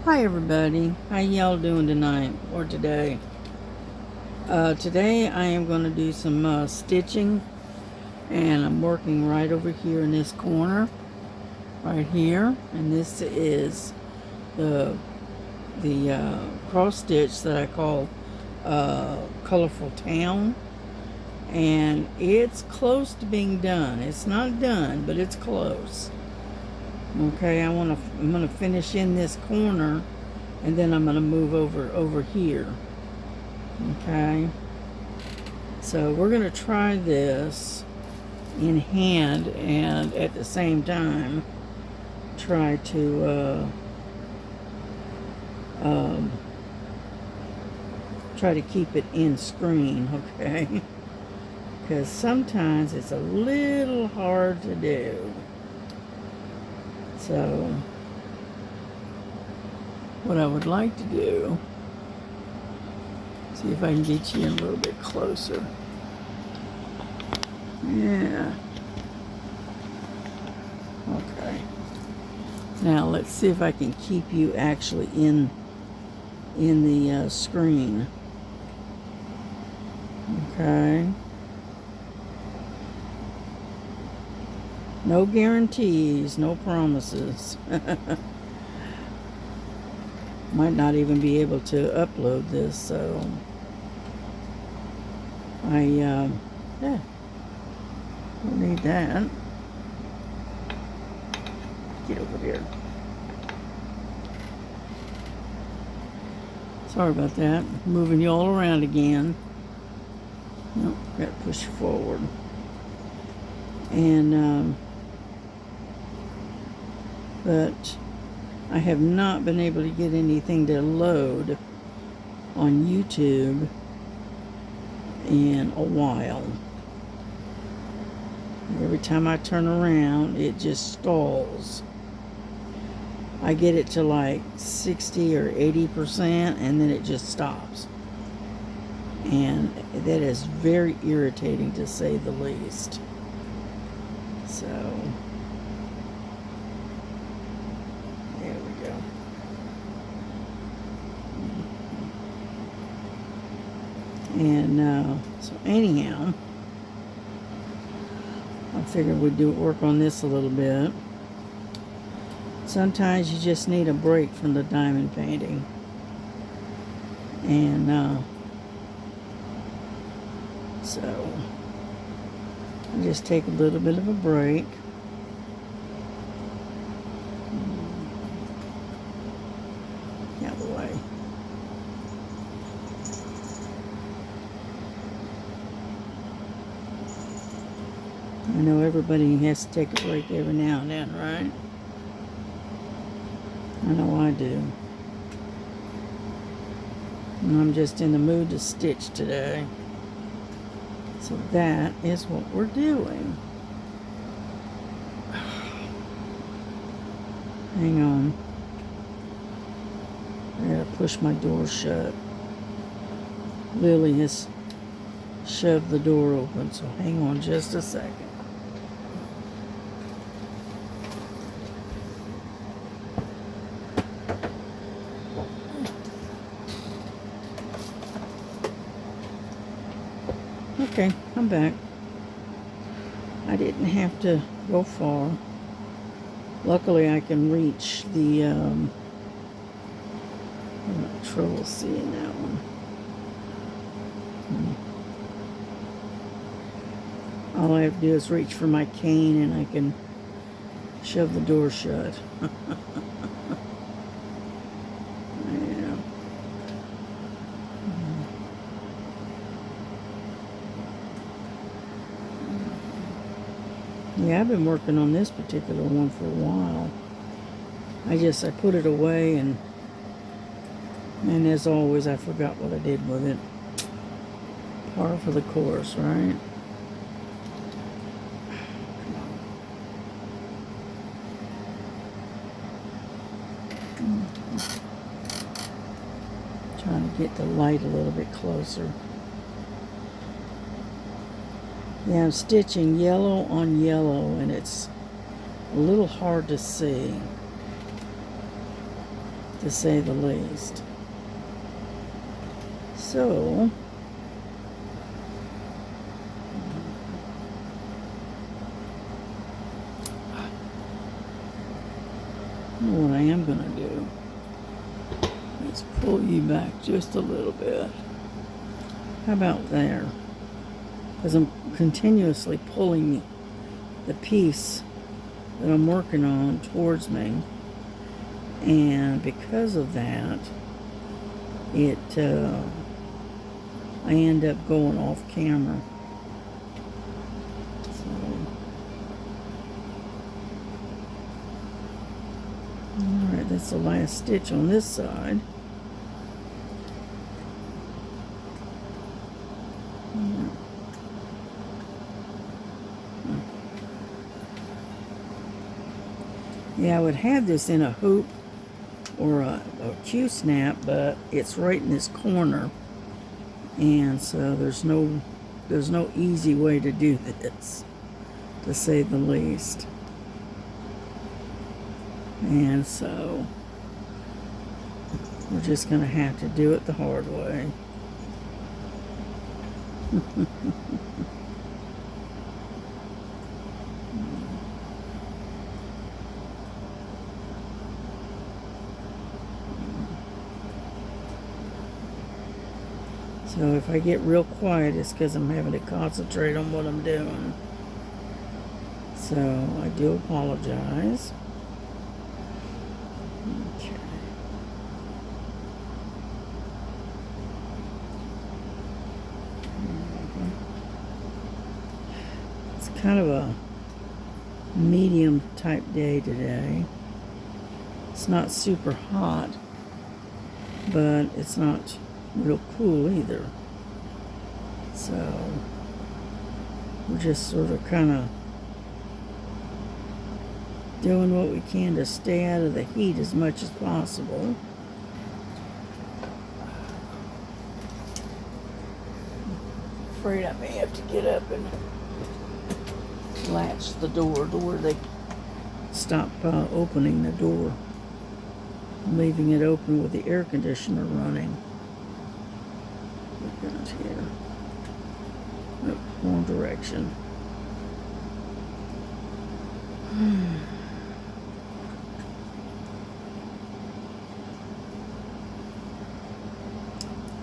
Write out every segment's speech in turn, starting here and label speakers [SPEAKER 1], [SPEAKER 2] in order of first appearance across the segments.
[SPEAKER 1] Hi everybody, how y'all doing tonight or today? Today I am going to do some stitching, and I'm working right over here in this corner, right here, and this is the cross stitch that I call Colorful Town, and it's close to being done. It's not done, but it's close. Okay, I'm gonna finish in this corner, and then I'm gonna move over here. Okay, so we're going to try this in hand and at the same time try um, to keep it in screen, okay? Because sometimes it's a little hard to do. So what I would like to do, see if I can get you in a little bit closer. Yeah. Okay. Now let's see if I can keep you actually in the screen. Okay. No guarantees, no promises. Might not even be able to upload this, so yeah, don't need that. Get over here. Sorry about that. Moving you all around again. Nope, got to push forward. And but I have not been able to get anything to load on YouTube in a while. Every time I turn around, it just stalls. I get it to like 60 or 80%, and then it just stops. And that is very irritating, to say the least. So there we go. And so anyhow, I figured we'd work on this a little bit. Sometimes you just need a break from the diamond painting. And so I just take a little bit of a break. Out of the way. I know everybody has to take a break every now and then, right? I know I do. And I'm just in the mood to stitch today. So that is what we're doing. Hang on. I gotta push my door shut. Lily has shoved the door open, so hang on just a second. Okay, I'm back. I didn't have to go far. Luckily, I can reach the, I'm having trouble seeing that one. All I have to do is reach for my cane and I can shove the door shut. Yeah. Yeah, I've been working on this particular one for a while. I put it away, and as always, I forgot what I did with it. Par for the course, right? Trying to get the light a little bit closer. Yeah, I'm stitching yellow on yellow, and it's a little hard to see. to say the least. So, what I am going to do is pull you back just a little bit. How about there? Because I'm continuously pulling the piece that I'm working on towards me, and because of that, I end up going off camera. So, alright, that's the last stitch on this side. Yeah, I would have this in a hoop or a Q-snap, but it's right in this corner, and so there's no easy way to do this, to say the least. And so we're just gonna have to do it the hard way. So if I get real quiet, it's because I'm having to concentrate on what I'm doing. So I do apologize. Okay. It's kind of a medium type day today. It's not super hot, but it's not real cool either. So we're just sort of kind of doing what we can to stay out of the heat as much as possible. Afraid I may have to get up and latch the door to where they stop opening the door, leaving it open with the air conditioner running. Look out here. Nope, wrong direction.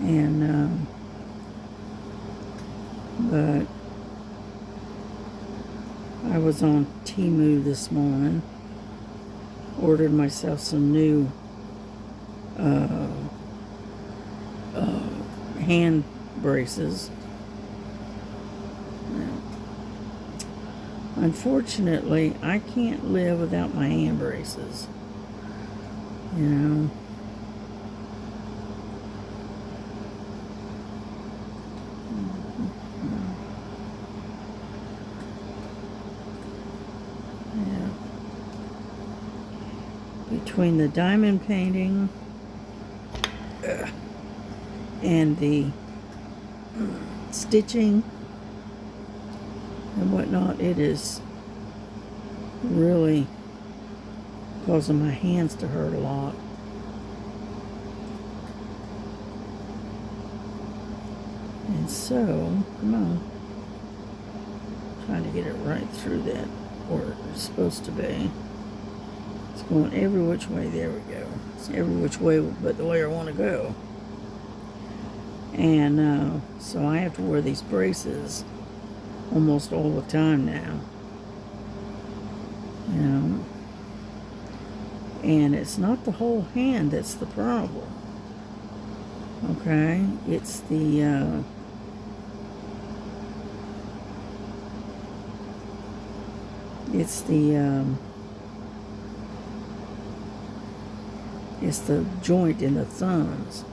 [SPEAKER 1] And but I was on Temu this morning, ordered myself some new hand braces. Now, unfortunately, I can't live without my hand braces. You know. Yeah. Between the diamond painting and the stitching and whatnot, it is really causing my hands to hurt a lot. And so, come on, trying to get it right through that where it's supposed to be. It's going every which way. There we go. It's every which way but the way I want to go. And so I have to wear these braces almost all the time now. You know, and it's not the whole hand that's the problem. Okay, it's the it's the joint in the thumbs.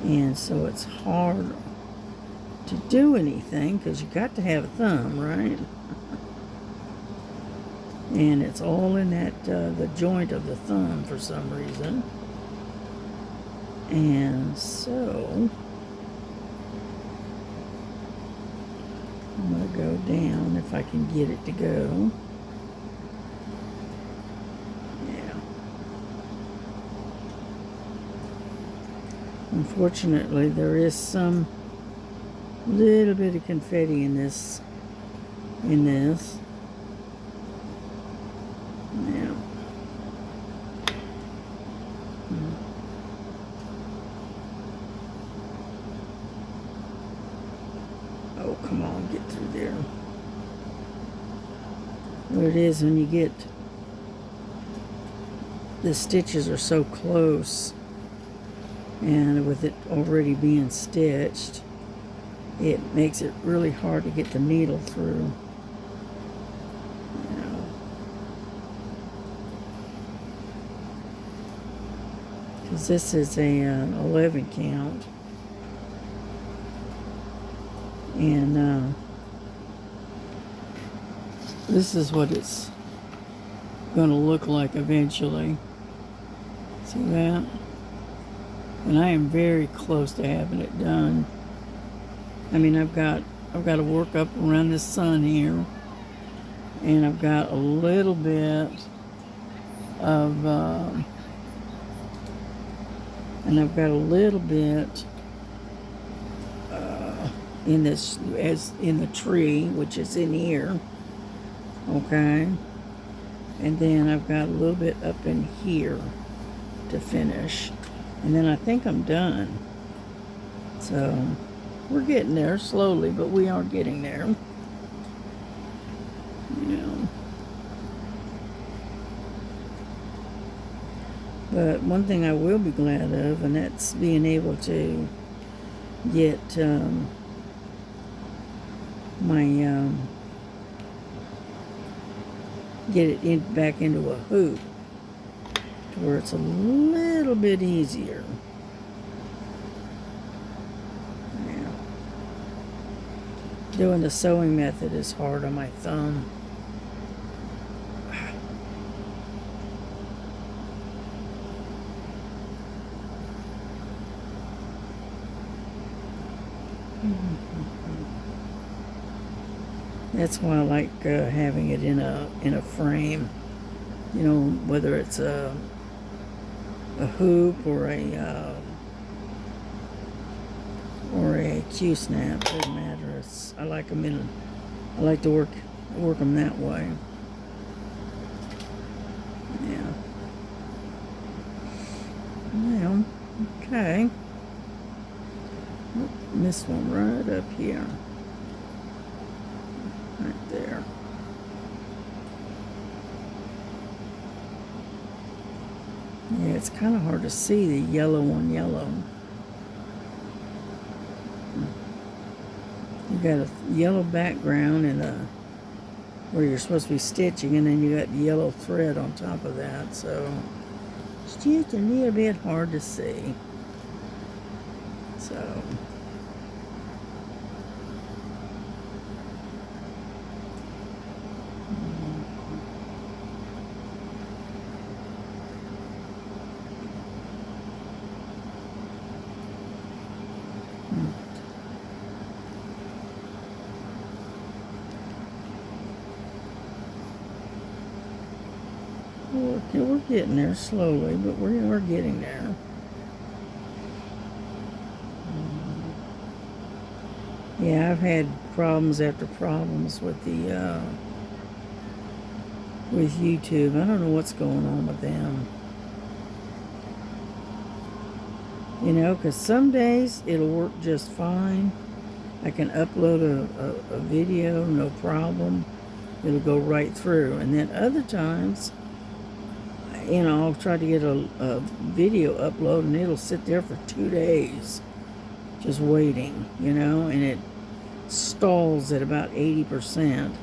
[SPEAKER 1] And so it's hard to do anything because you got to have a thumb, right? And it's all in that the joint of the thumb for some reason. And so I'm going to go down if I can get it to go. Yeah. Unfortunately, there is some little bit of confetti in this. Yeah. Oh, come on, get through there. What it is when you get, the stitches are so close, and with it already being stitched, it makes it really hard to get the needle through. Because this is a 11 count, and this is what it's going to look like eventually. See that? And I am very close to having it done. I mean, I've got to work up around the sun here, and I've got a little bit of in this, as in the tree, which is in here. Okay, and then I've got a little bit up in here to finish, and then I think I'm done. So we're getting there slowly, but we are getting there. You know. But one thing I will be glad of, and that's being able to get get it back into a hoop to where it's a little bit easier. Yeah. Doing the sewing method is hard on my thumb. That's why I like having it in a frame. You know, whether it's a hoop or a Q-snap, doesn't matter. I like them I like to work them that way. Yeah. Well, okay. Missed one right up here. Right there. Yeah, it's kind of hard to see the yellow on yellow. You got a yellow background and where you're supposed to be stitching, and then you got yellow thread on top of that, so it's just a little bit hard to see. So we're getting there slowly, but we're getting there. Yeah, I've had problems after problems with the with YouTube. I don't know what's going on with them. You know, because some days it'll work just fine. I can upload a video, no problem. It'll go right through. And then other times, you know, I'll try to get a video upload, and it'll sit there for 2 days just waiting, you know, and it stalls at about 80%,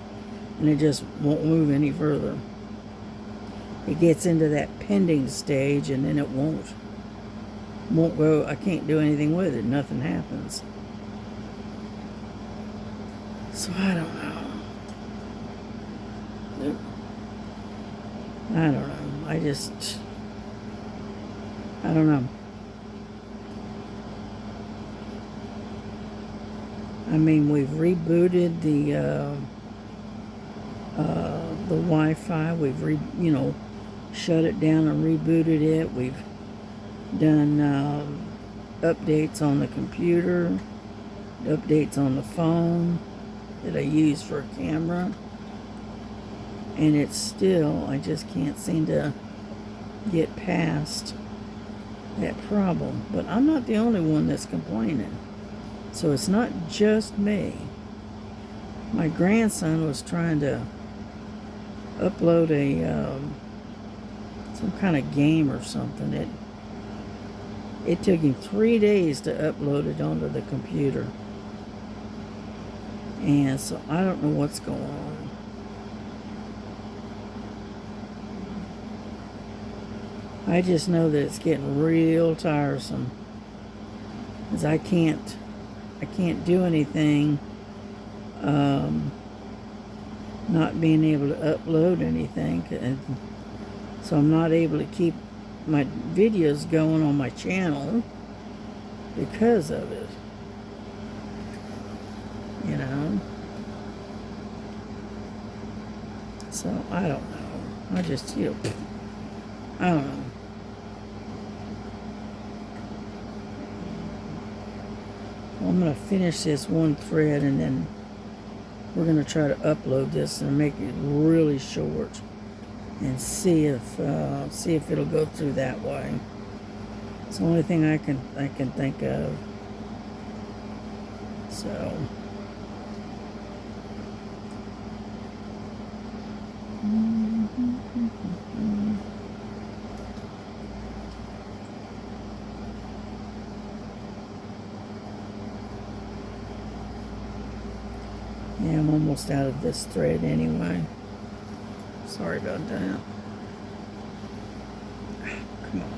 [SPEAKER 1] and it just won't move any further. It gets into that pending stage, and then it won't go. I can't do anything with it. Nothing happens. So I don't know. I don't know. I don't know. I mean, we've rebooted the Wi-Fi. We've shut it down and rebooted it. We've done updates on the computer, updates on the phone that I use for a camera. And it's still, I just can't seem to get past that problem. But I'm not the only one that's complaining. So it's not just me. My grandson was trying to upload some kind of game or something. It took him 3 days to upload it onto the computer. And so I don't know what's going on. I just know that it's getting real tiresome. Because I can't do anything not being able to upload anything. And so I'm not able to keep my videos going on my channel because of it. You know? So I don't know. I just, I don't know. Well, I'm going to finish this one thread and then we're going to try to upload this and make it really short and see if it'll go through that way. It's the only thing I can think of. So yeah, I'm almost out of this thread anyway. Sorry about that. Come on.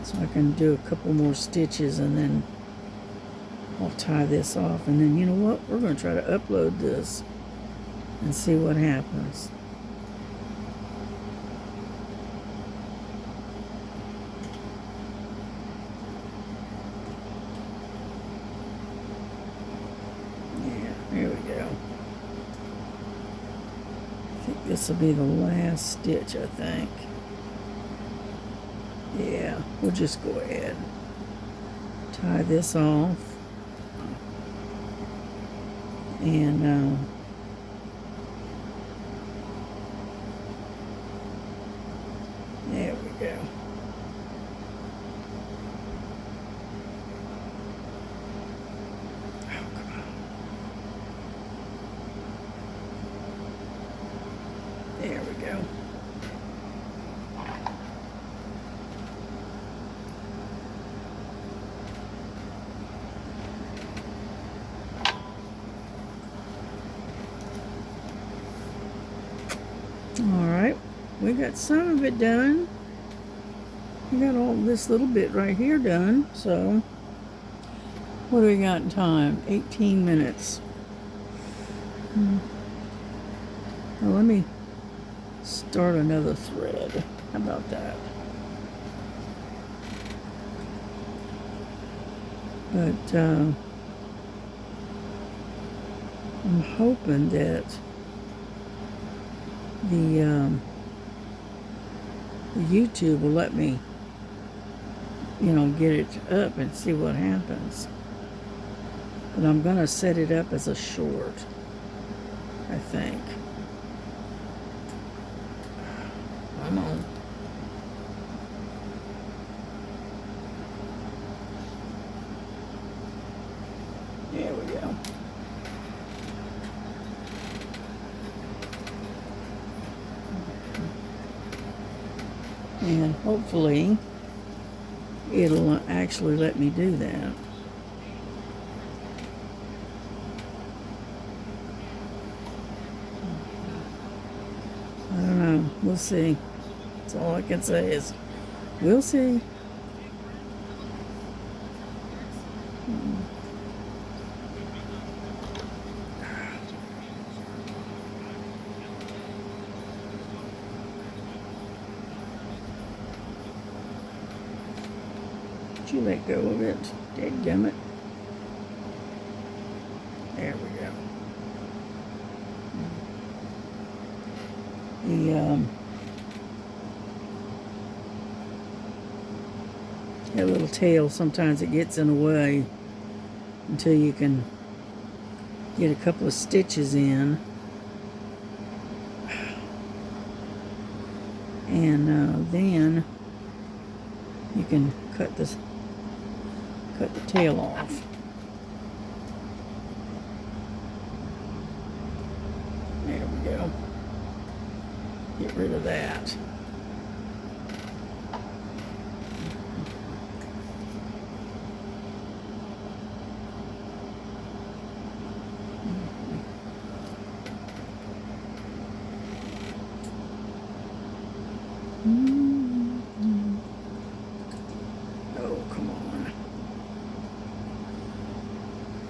[SPEAKER 1] So I can do a couple more stitches and then I'll tie this off. And then you know what? We're going to try to upload this and see what happens. Here we go. I think this will be the last stitch, I think. Yeah, we'll just go ahead. Tie this off. And there we go. There we go. All right, we got some of it done. We got all this little bit right here done. So what do we got in time? 18 minutes. Well, let me start another thread. How about that? But I'm hoping that the YouTube will let me, get it up and see what happens. But I'm gonna set it up as a short, I think. Come on. There we go. And hopefully it'll actually let me do that. I don't know. We'll see. That's all I can say is we'll see. Did you let go of it? Dadgummit. There we go. That little tail, sometimes it gets in the way until you can get a couple of stitches in. And then you can cut the tail off. There we go. Get rid of that. Oh, come on.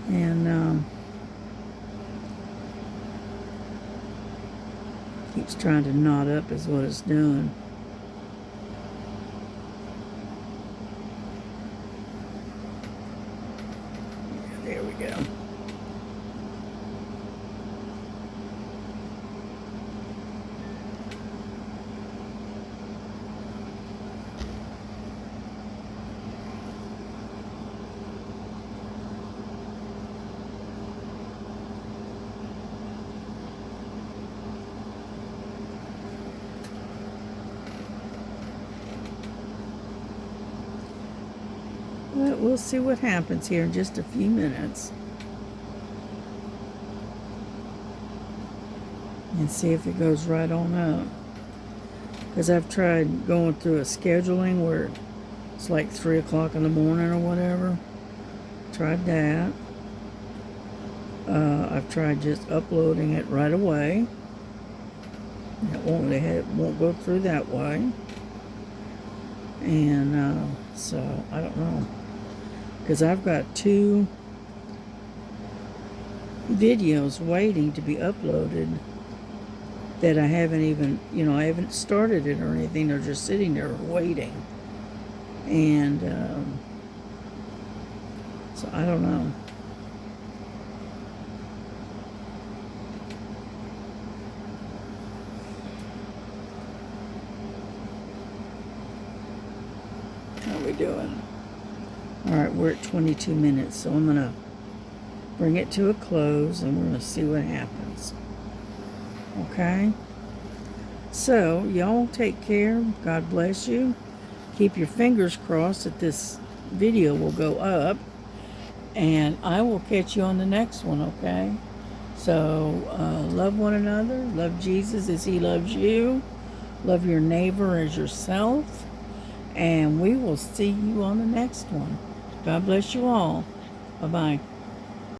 [SPEAKER 1] And keeps trying to knot up is what it's doing. Yeah, there we go. But we'll see what happens here in just a few minutes. And see if it goes right on up. Because I've tried going through a scheduling where it's like 3 o'clock in the morning or whatever. Tried that. I've tried just uploading it right away. It won't go through that way. And so I don't know. Because I've got 2 videos waiting to be uploaded that I haven't even, I haven't started it or anything. They're just sitting there waiting. And so I don't know. How are we doing? All right, we're at 22 minutes, so I'm going to bring it to a close and we're going to see what happens. Okay? So, y'all take care. God bless you. Keep your fingers crossed that this video will go up. And I will catch you on the next one, okay? So, love one another. Love Jesus as he loves you. Love your neighbor as yourself. And we will see you on the next one. God bless you all. Bye-bye.